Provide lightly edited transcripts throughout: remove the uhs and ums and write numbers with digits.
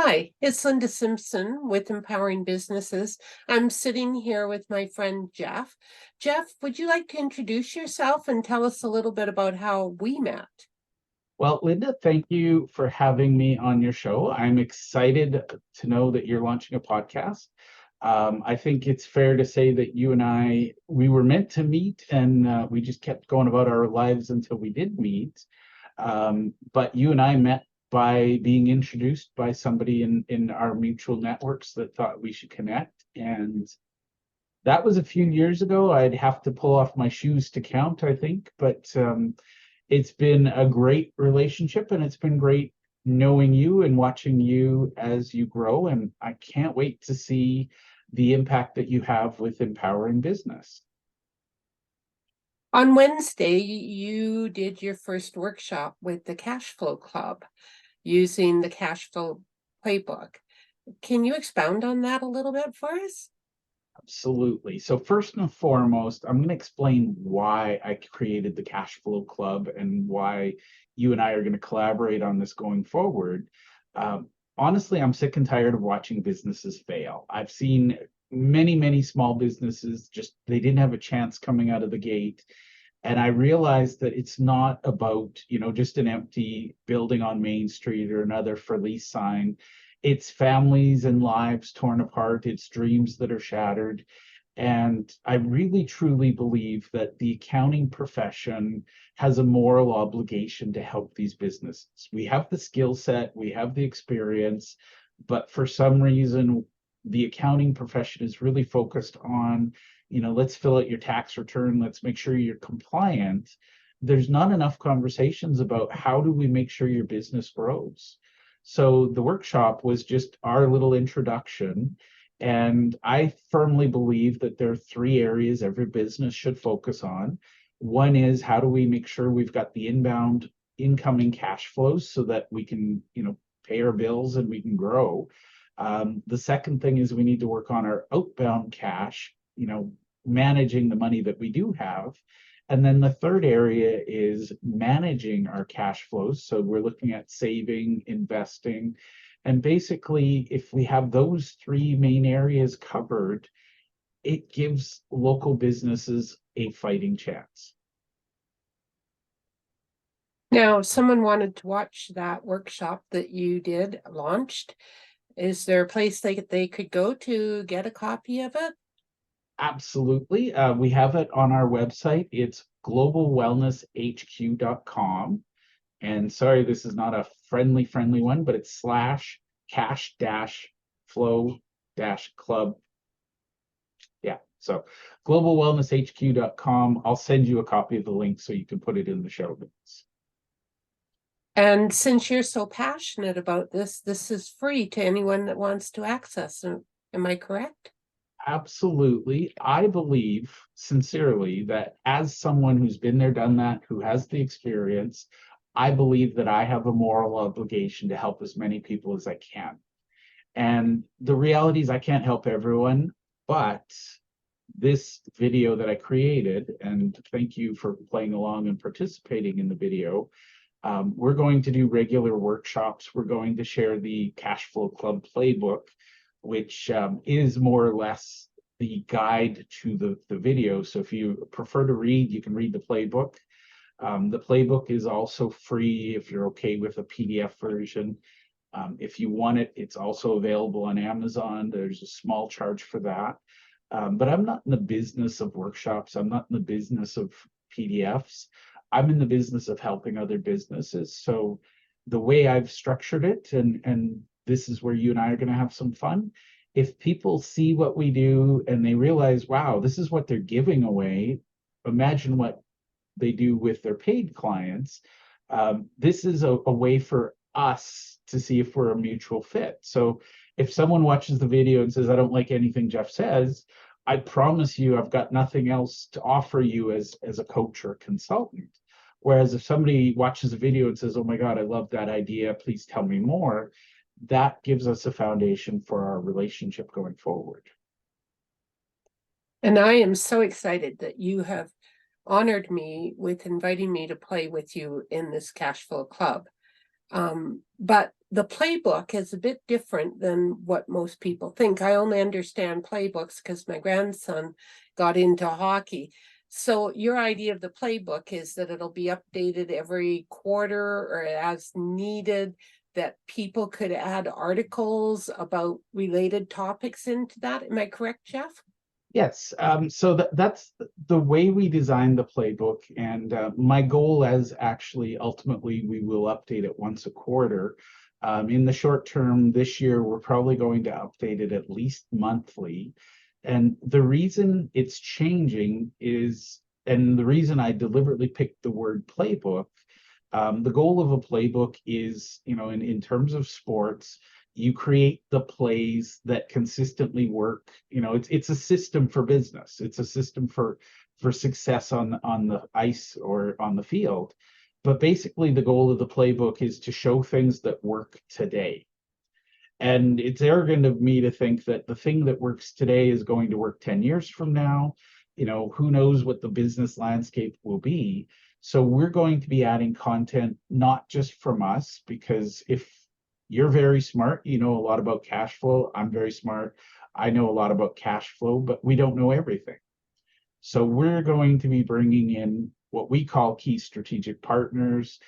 Hi, it's Linda Simpson with Empowering Businesses. I'm sitting here with my friend Jeff. Jeff, would you like to introduce yourself and tell us a little bit about how we met? Well, Linda, thank you for having me on your show. I'm excited to know that you're launching a podcast. I think it's fair to say that you and we were meant to meet, and we just kept going about our lives until we did meet. But you and I met by being introduced by somebody in our mutual networks that thought we should connect. And that was a few years ago. I'd have to pull off my shoes to count, I think. But it's been a great relationship, and it's been great knowing you and watching you as you grow. And I can't wait to see the impact that you have with empowering business. On Wednesday, you did your first workshop with the Cash Flow Club using the Cash Flow Playbook. Can you expound on that a little bit for us? Absolutely. So first and foremost, I'm going to explain why I created the Cash Flow Club and why you and I are going to collaborate on this going forward. Honestly, I'm sick and tired of watching businesses fail. I've seen many small businesses they didn't have a chance coming out of the gate. And I realized that it's not about, just an empty building on Main Street or another for lease sign. It's families and lives torn apart. It's dreams that are shattered. And I really truly believe that the accounting profession has a moral obligation to help these businesses. We have the skill set, we have the experience, but for some reason, the accounting profession is really focused on, let's fill out your tax return, let's make sure you're compliant. There's not enough conversations about how do we make sure your business grows. So the workshop was just our little introduction. And I firmly believe that there are three areas every business should focus on. One is, how do we make sure we've got the inbound incoming cash flows so that we can, pay our bills and we can grow. The second thing is we need to work on our outbound cash, managing the money that we do have. And then the third area is managing our cash flows. So we're looking at saving, investing. And basically, if we have those three main areas covered, it gives local businesses a fighting chance. Now, if someone wanted to watch that workshop that you did launched, is there a place they could go to get a copy of it? Absolutely. We have it on our website. It's globalwellnesshq.com. And sorry, this is not a friendly one, but it's /cash-flow-club. Yeah. So globalwellnesshq.com. I'll send you a copy of the link so you can put it in the show notes. And since you're so passionate about this, this is free to anyone that wants to access. Am I correct? Absolutely. I believe sincerely that as someone who's been there, done that, who has the experience, I believe that I have a moral obligation to help as many people as I can. And the reality is I can't help everyone, but this video that I created, and thank you for playing along and participating in the video, we're going to do regular workshops. We're going to share the Cash Flow Club playbook, which is more or less the guide to the video. So if you prefer to read, you can read the playbook. The playbook is also free if you're okay with a PDF version. If you want it, it's also available on Amazon. There's a small charge for that. But I'm not in the business of workshops. I'm not in the business of PDFs. I'm in the business of helping other businesses. So the way I've structured it, and this is where you and I are going to have some fun. If people see what we do and they realize, wow, this is what they're giving away, imagine what they do with their paid clients. This is a way for us to see if we're a mutual fit. So if someone watches the video and says, I don't like anything Jeff says, I promise you, I've got nothing else to offer you as a coach or a consultant. Whereas if somebody watches a video and says, oh my God, I love that idea, please tell me more, that gives us a foundation for our relationship going forward. And I am so excited that you have honored me with inviting me to play with you in this Cash Flow Club. But the playbook is a bit different than what most people think. I only understand playbooks because my grandson got into hockey. So your idea of the playbook is that it'll be updated every quarter or as needed, that people could add articles about related topics into that. Am I correct, Jeff? Yes, so that's the way we design the playbook, and my goal is actually ultimately we will update it once a quarter. In the short term, this year we're probably going to update it at least monthly, and the reason it's changing is, and the reason I deliberately picked the word playbook, the goal of a playbook is, in terms of sports, you create the plays that consistently work. It's a system for business. It's a system for success on the ice or on the field. But basically, the goal of the playbook is to show things that work today. And it's arrogant of me to think that the thing that works today is going to work 10 years from now. Who knows what the business landscape will be. So we're going to be adding content, not just from us, because if you're very smart, you know a lot about cash flow. I'm very smart. I know a lot about cash flow, but we don't know everything. So we're going to be bringing in what we call key strategic partners.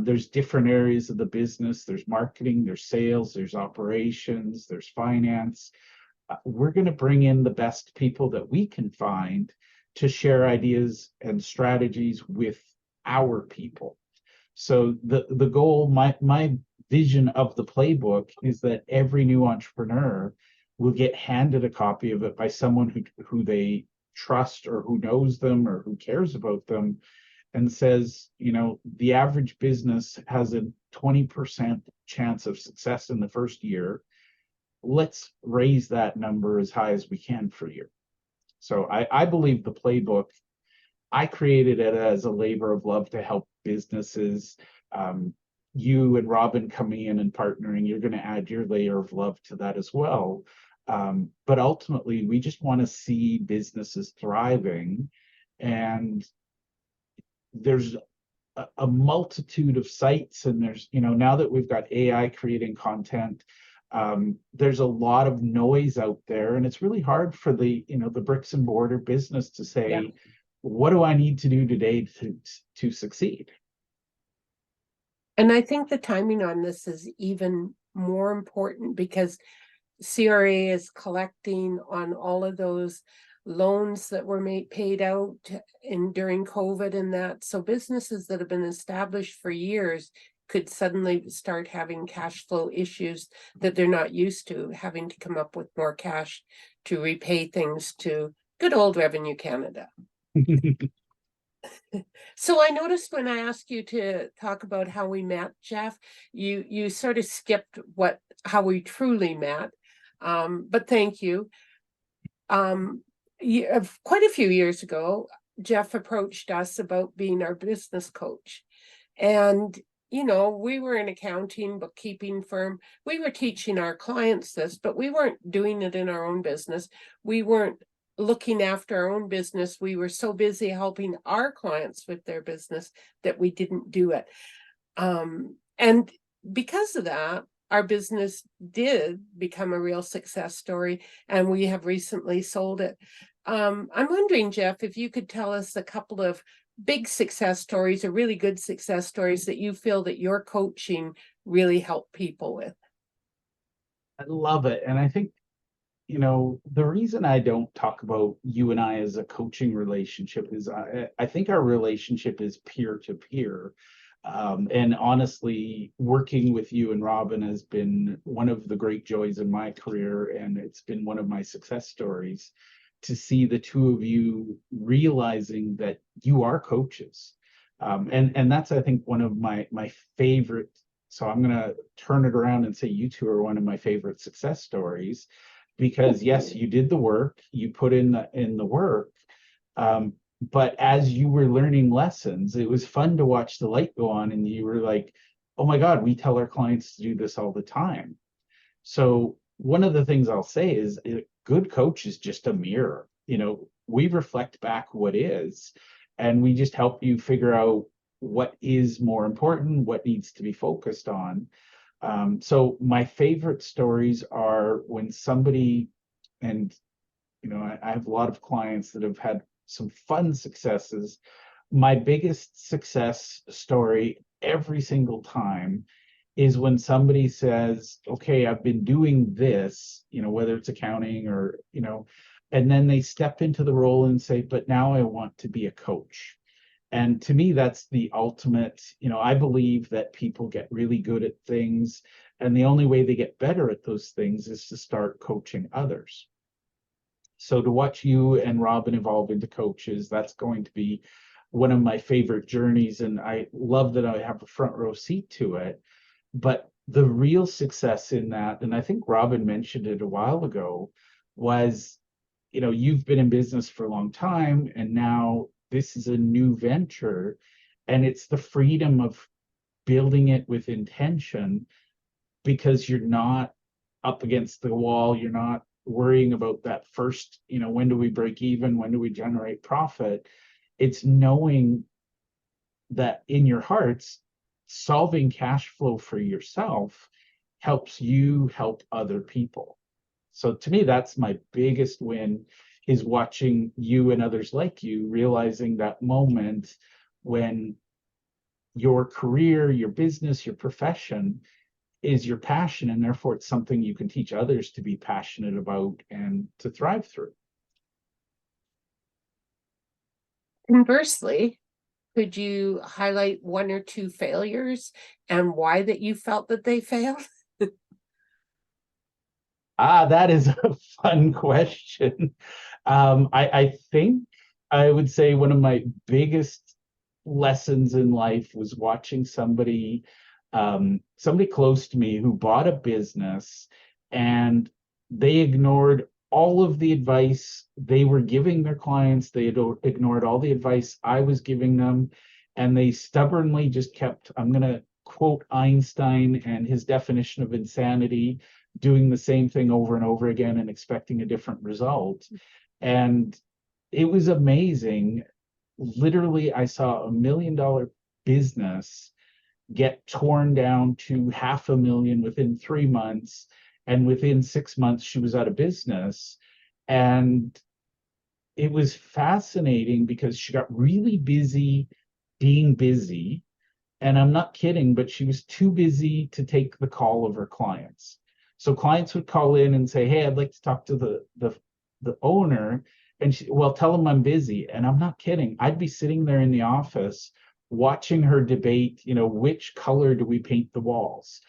There's different areas of the business. There's marketing, there's sales, there's operations, there's finance. We're going to bring in the best people that we can find to share ideas and strategies with our people. So the goal, my vision of the playbook is that every new entrepreneur will get handed a copy of it by someone who they trust or who knows them or who cares about them, and says, the average business has a 20% chance of success in the first year. Let's raise that number as high as we can for you. So I believe the playbook, I created it as a labor of love to help businesses. You and Robin coming in and partnering, you're going to add your layer of love to that as well. But ultimately, we just want to see businesses thriving. And there's a multitude of sites, and there's, now that we've got AI creating content, there's a lot of noise out there, and it's really hard for the bricks and mortar business to say, yeah, what do I need to do today to succeed? And I think the timing on this is even more important because CRA is collecting on all of those loans that were paid out during COVID and that. So businesses that have been established for years could suddenly start having cash flow issues that they're not used to, having to come up with more cash to repay things to good old Revenue Canada. So I noticed when I asked you to talk about how we met, Jeff, you sort of skipped how we truly met. But thank you. Quite a few years ago, Jeff approached us about being our business coach. And, we were an accounting, bookkeeping firm. We were teaching our clients this, but we weren't doing it in our own business. We weren't looking after our own business. We were so busy helping our clients with their business that we didn't do it. And because of that, our business did become a real success story, and we have recently sold it. I'm wondering, Jeff, if you could tell us a couple of big success stories or really good success stories that you feel that your coaching really helped people with. I love it. And I think, the reason I don't talk about you and I as a coaching relationship is I think our relationship is peer to peer. And honestly, working with you and Robin has been one of the great joys in my career, and it's been one of my success stories to see the two of you realizing that you are coaches. And that's, I think, one of my favorite. So I'm going to turn it around and say you two are one of my favorite success stories, because yes, you did the work, you put in the work. But as you were learning lessons, it was fun to watch the light go on, and you were like, oh my God, we tell our clients to do this all the time. So one of the things I'll say is a good coach is just a mirror. We reflect back what is, and we just help you figure out what is more important, what needs to be focused on. So my favorite stories are when somebody, and I have a lot of clients that have had some fun successes. My biggest success story every single time is when somebody says, okay, I've been doing this, whether it's accounting or, and then they step into the role and say, but now I want to be a coach. And to me, that's the ultimate, I believe that people get really good at things. And the only way they get better at those things is to start coaching others. So to watch you and Robin evolve into coaches, that's going to be one of my favorite journeys. And I love that I have a front row seat to it. But the real success in that, and I think Robin mentioned it a while ago, was, you've been in business for a long time, and now this is a new venture, and it's the freedom of building it with intention because you're not up against the wall. You're not worrying about that first, when do we break even? When do we generate profit? It's knowing that in your hearts, solving cash flow for yourself helps you help other people. So to me, that's my biggest win, is watching you and others like you realizing that moment when your career, your business, your profession is your passion, and therefore it's something you can teach others to be passionate about and to thrive through. Conversely, could you highlight one or two failures and why that you felt that they failed? That is a fun question. I think I would say one of my biggest lessons in life was watching somebody close to me who bought a business, and they ignored all of the advice they were giving their clients. They had ignored all the advice I was giving them, and they stubbornly just kept, I'm going to quote Einstein and his definition of insanity, doing the same thing over and over again and expecting a different result. And it was amazing. Literally, I saw $1 million business get torn down to $500,000 within 3 months. And within 6 months, she was out of business. And it was fascinating because she got really busy being busy. And I'm not kidding, but she was too busy to take the call of her clients. So clients would call in and say, hey, I'd like to talk to the owner. And well, tell him I'm busy. And I'm not kidding. I'd be sitting there in the office watching her debate, which color do we paint the walls?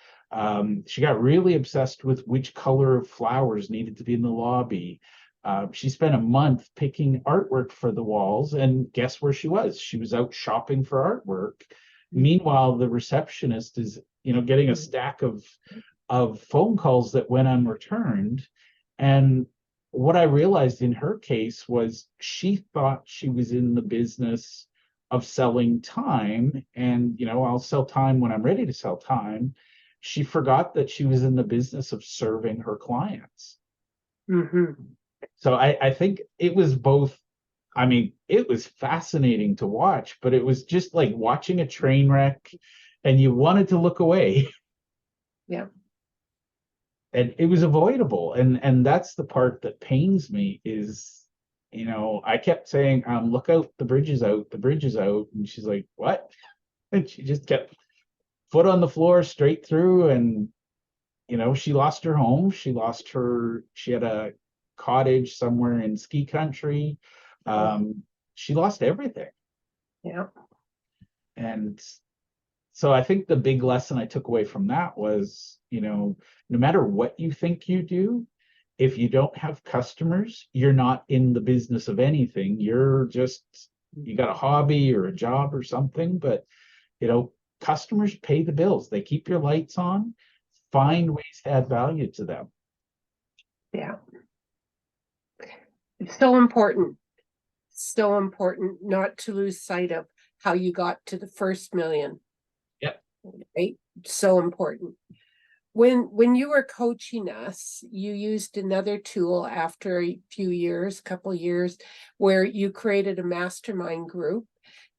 She got really obsessed with which color of flowers needed to be in the lobby. She spent a month picking artwork for the walls, and guess where she was? She was out shopping for artwork. Meanwhile, the receptionist is, getting a stack of phone calls that went unreturned. And what I realized in her case was she thought she was in the business of selling time, and I'll sell time when I'm ready to sell time. She forgot that she was in the business of serving her clients. Mm-hmm. So I think it was both. I mean, it was fascinating to watch, but it was just like watching a train wreck, and you wanted to look away. Yeah. And it was avoidable. And that's the part that pains me is, I kept saying, look out, the bridge is out, the bridge is out. And she's like, what? And she just kept foot on the floor straight through. And, she lost her home. She had a cottage somewhere in ski country. She lost everything. Yeah. And so I think the big lesson I took away from that was, no matter what you think you do, if you don't have customers, you're not in the business of anything. You got a hobby or a job or something, but, customers pay the bills. They keep your lights on. Find ways to add value to them. Yeah. It's so important not to lose sight of how you got to the first million. Yep. Right? So important. When you were coaching us, you used another tool after a few years, couple years, where you created a mastermind group.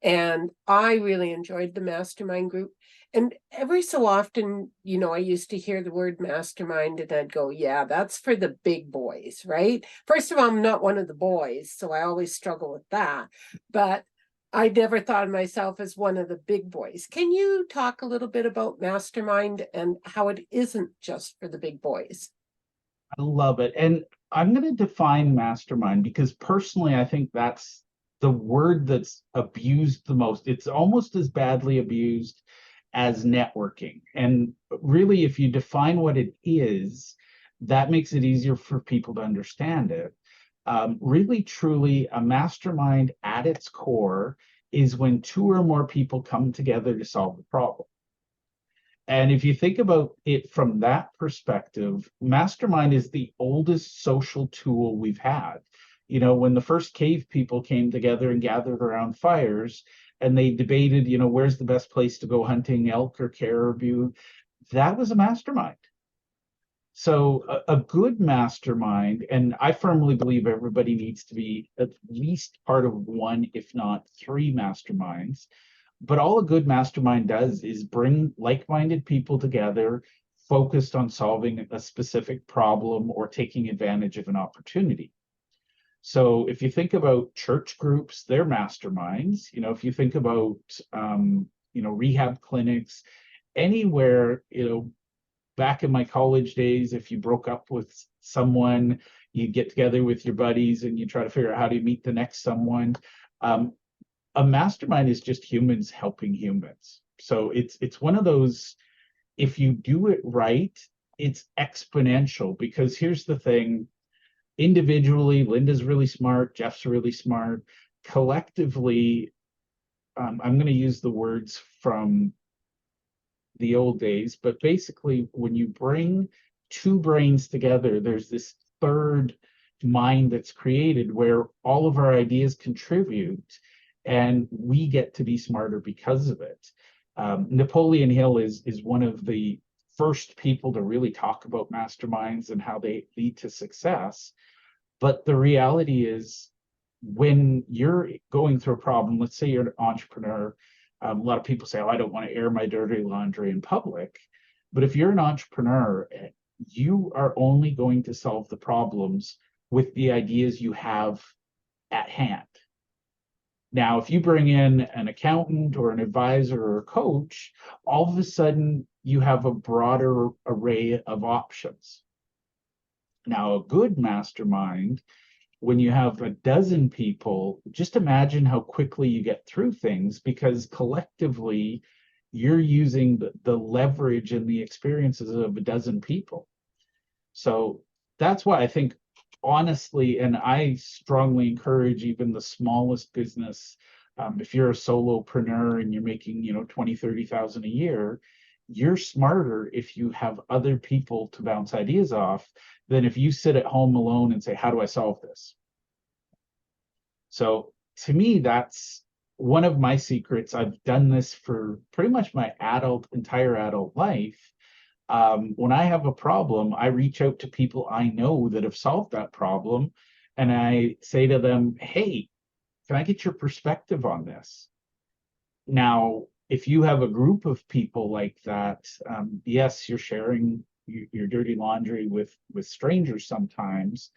And I really enjoyed the mastermind group. And every so often, I used to hear the word mastermind and I'd go, yeah, that's for the big boys, right? First of all, I'm not one of the boys, so I always struggle with that. But I never thought of myself as one of the big boys. Can you talk a little bit about mastermind and how it isn't just for the big boys? I love it. And I'm going to define mastermind because personally, I think that's the word that's abused the most. It's almost as badly abused as networking. And really, if you define what it is, that makes it easier for people to understand it. Really, truly, a mastermind at its core is when two or more people come together to solve the problem. And if you think about it from that perspective, mastermind is the oldest social tool we've had. When the first cave people came together and gathered around fires and they debated, where's the best place to go hunting elk or caribou, that was a mastermind. So a good mastermind, and I firmly believe everybody needs to be at least part of one, if not three masterminds. But all a good mastermind does is bring like-minded people together, focused on solving a specific problem or taking advantage of an opportunity. So if you think about church groups, they're masterminds. If you think about rehab clinics, anywhere, back in my college days, if you broke up with someone, you get together with your buddies and you try to figure out how to meet the next someone. A mastermind is just humans helping humans. So it's one of those, if you do it right, it's exponential. Because here's the thing, individually, Linda's really smart, Jeff's really smart. Collectively, I'm going to use the words from the old days, but basically, when you bring two brains together, there's this third mind that's created where all of our ideas contribute and we get to be smarter because of it. Napoleon Hill is one of the first people to really talk about masterminds and how they lead to success. But the reality is, when you're going through a problem, let's say you're an entrepreneur, a lot of people say, oh, I don't want to air my dirty laundry in public. But if you're an entrepreneur, you are only going to solve the problems with the ideas you have at hand. Now, if you bring in an accountant or an advisor or a coach, all of a sudden you have a broader array of options. Now, a good mastermind, when you have a dozen people, just imagine how quickly you get through things because collectively you're using the leverage and the experiences of a dozen people. So that's why I think, honestly, and I strongly encourage even the smallest business, if you're a solopreneur and you're making 20,000-30,000 a year, you're smarter if you have other people to bounce ideas off than if you sit at home alone and say, how do I solve this? So to me, that's one of my secrets. I've done this for pretty much my entire adult life. When I have a problem, I reach out to people I know that have solved that problem. And I say to them, hey, can I get your perspective on this? Now, if you have a group of people like that, yes, you're sharing your dirty laundry with strangers sometimes,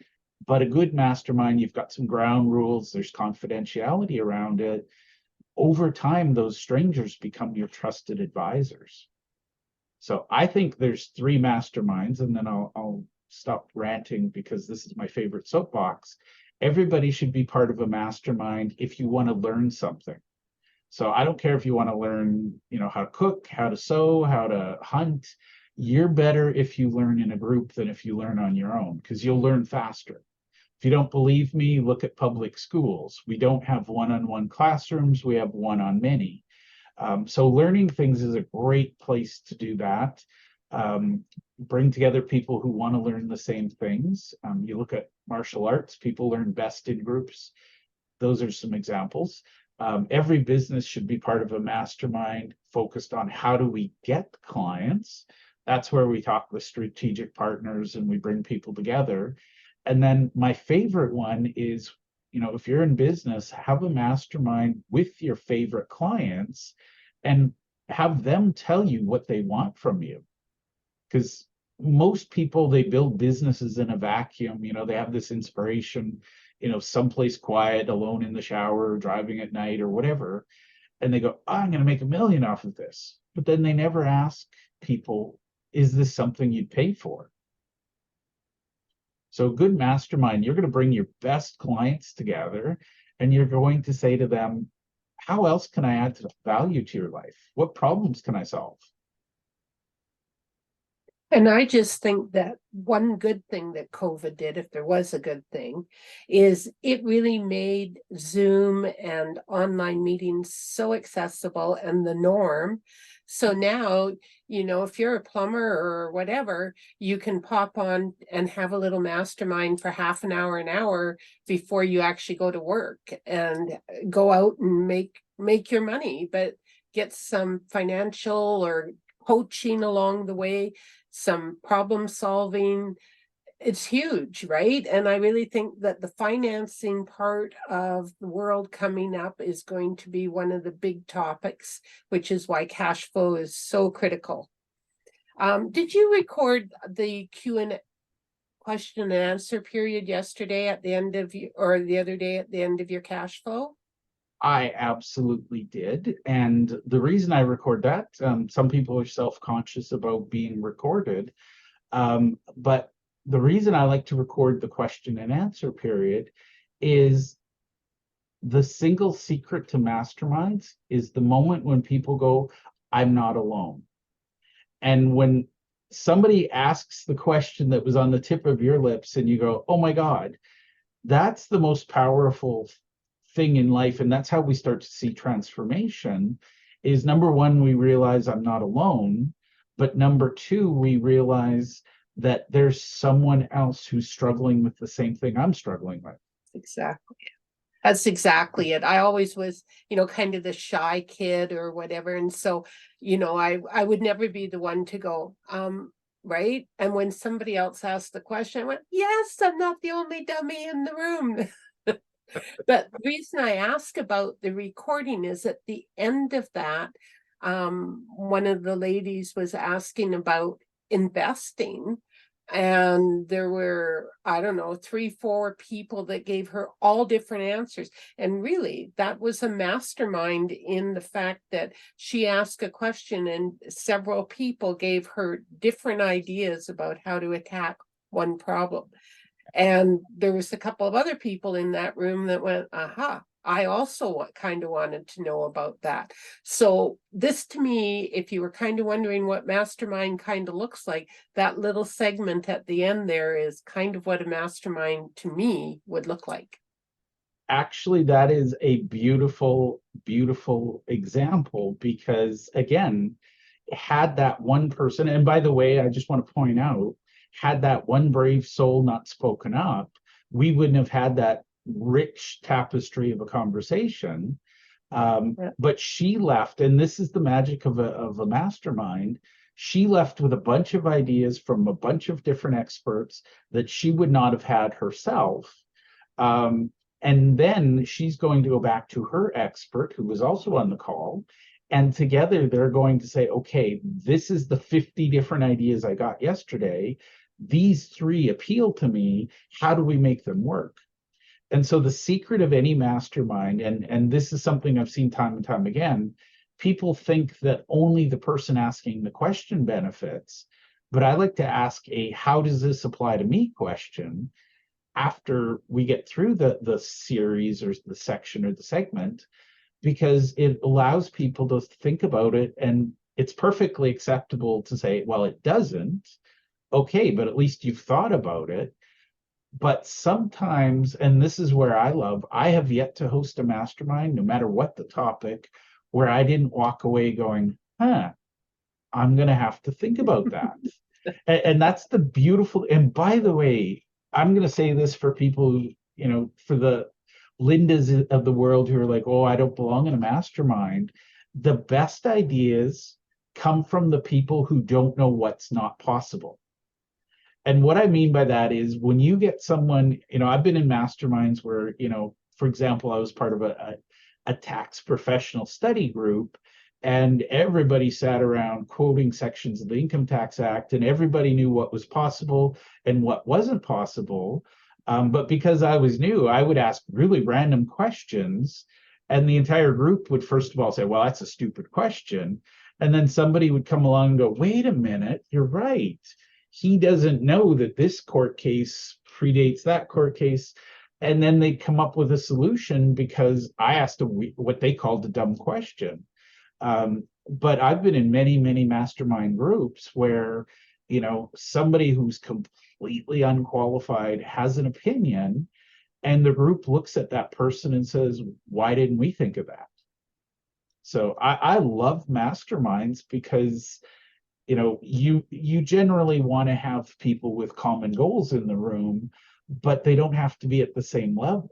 but a good mastermind, you've got some ground rules, there's confidentiality around it. Over time, those strangers become your trusted advisors. So I think there's three masterminds, and then I'll stop ranting because this is my favorite soapbox. Everybody should be part of a mastermind if you want to learn something. So I don't care if you want to learn, how to cook, how to sew, how to hunt. You're better if you learn in a group than if you learn on your own, because you'll learn faster. If you don't believe me, look at public schools. We don't have one-on-one classrooms, we have one-on-many. So learning things is a great place to do that. Bring together people who want to learn the same things. You look at martial arts, people learn best in groups. Those are some examples. Every business should be part of a mastermind focused on how do we get clients. That's where we talk with strategic partners and we bring people together. And then my favorite one is, if you're in business, have a mastermind with your favorite clients and have them tell you what they want from you. Because most people, they build businesses in a vacuum. They have this inspiration, someplace quiet, alone in the shower, driving at night or whatever. And they go, oh, I'm going to make $1 million off of this. But then they never ask people, is this something you'd pay for? So a good mastermind, you're going to bring your best clients together and you're going to say to them, how else can I add to the value to your life? What problems can I solve? And I just think that one good thing that COVID did, if there was a good thing, is it really made Zoom and online meetings so accessible and the norm. So now, if you're a plumber or whatever, you can pop on and have a little mastermind for half an hour before you actually go to work and go out and make your money, but get some financial or coaching along the way, some problem solving. It's huge, right? And I really think that the financing part of the world coming up is going to be one of the big topics, which is why cash flow is so critical. Did you record the question and answer period yesterday at the end of or the other day at the end of your cash flow? I absolutely did. And the reason I record that, some people are self-conscious about being recorded. But the reason I like to record the question and answer period is the single secret to masterminds is the moment when people go, I'm not alone. And when somebody asks the question that was on the tip of your lips and you go, oh my God, that's the most powerful thing in life. And that's how we start to see transformation is number one, we realize I'm not alone. But number two, we realize that there's someone else who's struggling with the same thing I'm struggling with. Exactly. That's exactly it. I always was, kind of the shy kid or whatever. And so, I would never be the one to go, right. And when somebody else asked the question, I went, yes, I'm not the only dummy in the room. But the reason I ask about the recording is at the end of that, one of the ladies was asking about investing. And there were, I don't know, 3-4 people that gave her all different answers. And really, that was a mastermind in the fact that she asked a question and several people gave her different ideas about how to attack one problem. And there was a couple of other people in that room that went, aha, I also kind of wanted to know about that. So this to me, if you were kind of wondering what mastermind kind of looks like, that little segment at the end there is kind of what a mastermind to me would look like. Actually, that is a beautiful, beautiful example because again, had that one person, and by the way, I just want to point out, had that one brave soul not spoken up, we wouldn't have had that rich tapestry of a conversation. But she left, and this is the magic of a mastermind. She left with a bunch of ideas from a bunch of different experts that she would not have had herself. And then she's going to go back to her expert, who was also on the call, and together they're going to say, okay, this is the 50 different ideas I got yesterday. These 3 appeal to me. How do we make them work? And so the secret of any mastermind, and this is something I've seen time and time again, people think that only the person asking the question benefits. But I like to ask a how does this apply to me question after we get through the series or the section or the segment, because it allows people to think about it. And it's perfectly acceptable to say, well, it doesn't. Okay, but at least you've thought about it. But sometimes, and this is where I have yet to host a mastermind, no matter what the topic, where I didn't walk away going, I'm going to have to think about that. And that's the beautiful, and by the way, I'm going to say this for people who, for the Lindas of the world who are like, oh, I don't belong in a mastermind. The best ideas come from the people who don't know what's not possible. And what I mean by that is when you get someone, I've been in masterminds where, for example, I was part of a tax professional study group. And everybody sat around quoting sections of the Income Tax Act, and everybody knew what was possible and what wasn't possible. But because I was new, I would ask really random questions, and the entire group would first of all say, well, that's a stupid question. And then somebody would come along and go, wait a minute, you're right. He doesn't know that this court case predates that court case. And then they'd come up with a solution because I asked what they called a dumb question. But I've been in many, many mastermind groups where, somebody who's completely unqualified has an opinion, and the group looks at that person and says, why didn't we think of that? So I love masterminds because, you generally want to have people with common goals in the room, but they don't have to be at the same level.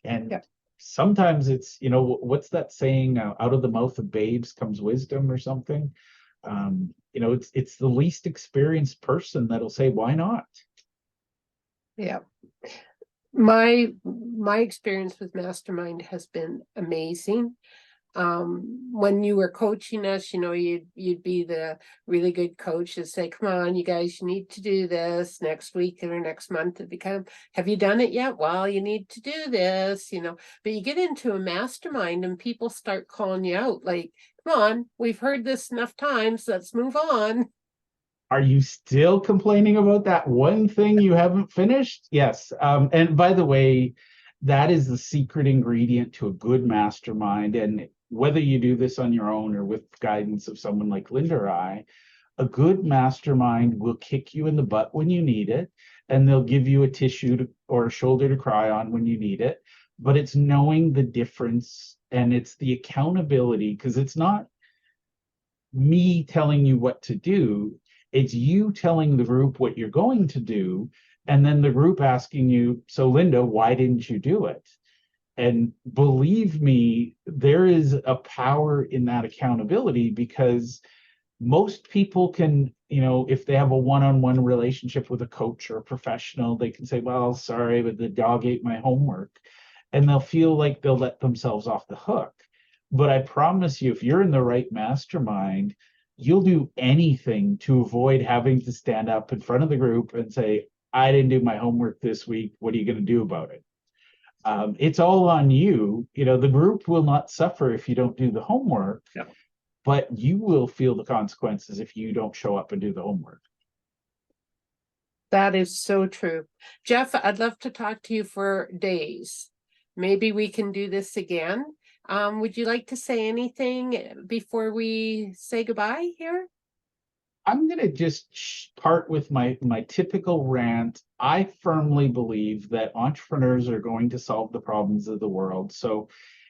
And Yep. sometimes it's, what's that saying? Out of the mouth of babes comes wisdom or something. It's the least experienced person that'll say, why not? Yeah. My experience with mastermind has been amazing. When you were coaching us, you'd be the really good coach and say, come on, you guys, you need to do this next week or next month. It'd become, have you done it yet? Well, you need to do this, but you get into a mastermind and people start calling you out like, come on, we've heard this enough times, let's move on. Are you still complaining about that one thing you haven't finished? Yes. And by the way, that is the secret ingredient to a good mastermind. And whether you do this on your own or with guidance of someone like Linda or I, a good mastermind will kick you in the butt when you need it, and they'll give you a tissue or a shoulder to cry on when you need it. But it's knowing the difference, and it's the accountability, because it's not me telling you what to do. It's you telling the group what you're going to do, and then the group asking you, so Linda, why didn't you do it? And believe me, there is a power in that accountability, because most people can, if they have a one-on-one relationship with a coach or a professional, they can say, well, sorry, but the dog ate my homework. And they'll feel like they'll let themselves off the hook. But I promise you, if you're in the right mastermind, you'll do anything to avoid having to stand up in front of the group and say, I didn't do my homework this week. What are you going to do about it? It's all on you. The group will not suffer if you don't do the homework, but you will feel the consequences if you don't show up and do the homework. That is so true. Jeff, I'd love to talk to you for days. Maybe we can do this again. Would you like to say anything before we say goodbye here? I'm going to just part with my typical rant. I firmly believe that entrepreneurs are going to solve the problems of the world. So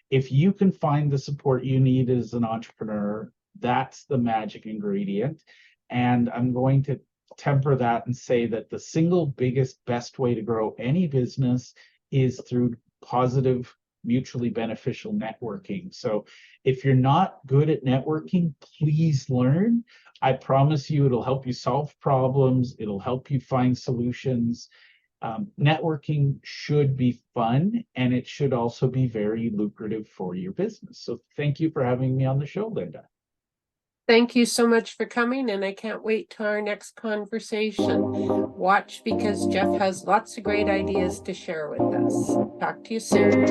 if you can find the support you need as an entrepreneur, that's the magic ingredient. And I'm going to temper that and say that the single biggest, best way to grow any business is through positive, mutually beneficial networking. So if you're not good at networking, please learn. I promise you it'll help you solve problems. It'll help you find solutions. Networking should be fun, and it should also be very lucrative for your business. So thank you for having me on the show, Linda. Thank you so much for coming, and I can't wait to our next conversation. Watch, because Jeff has lots of great ideas to share with us. Talk to you soon.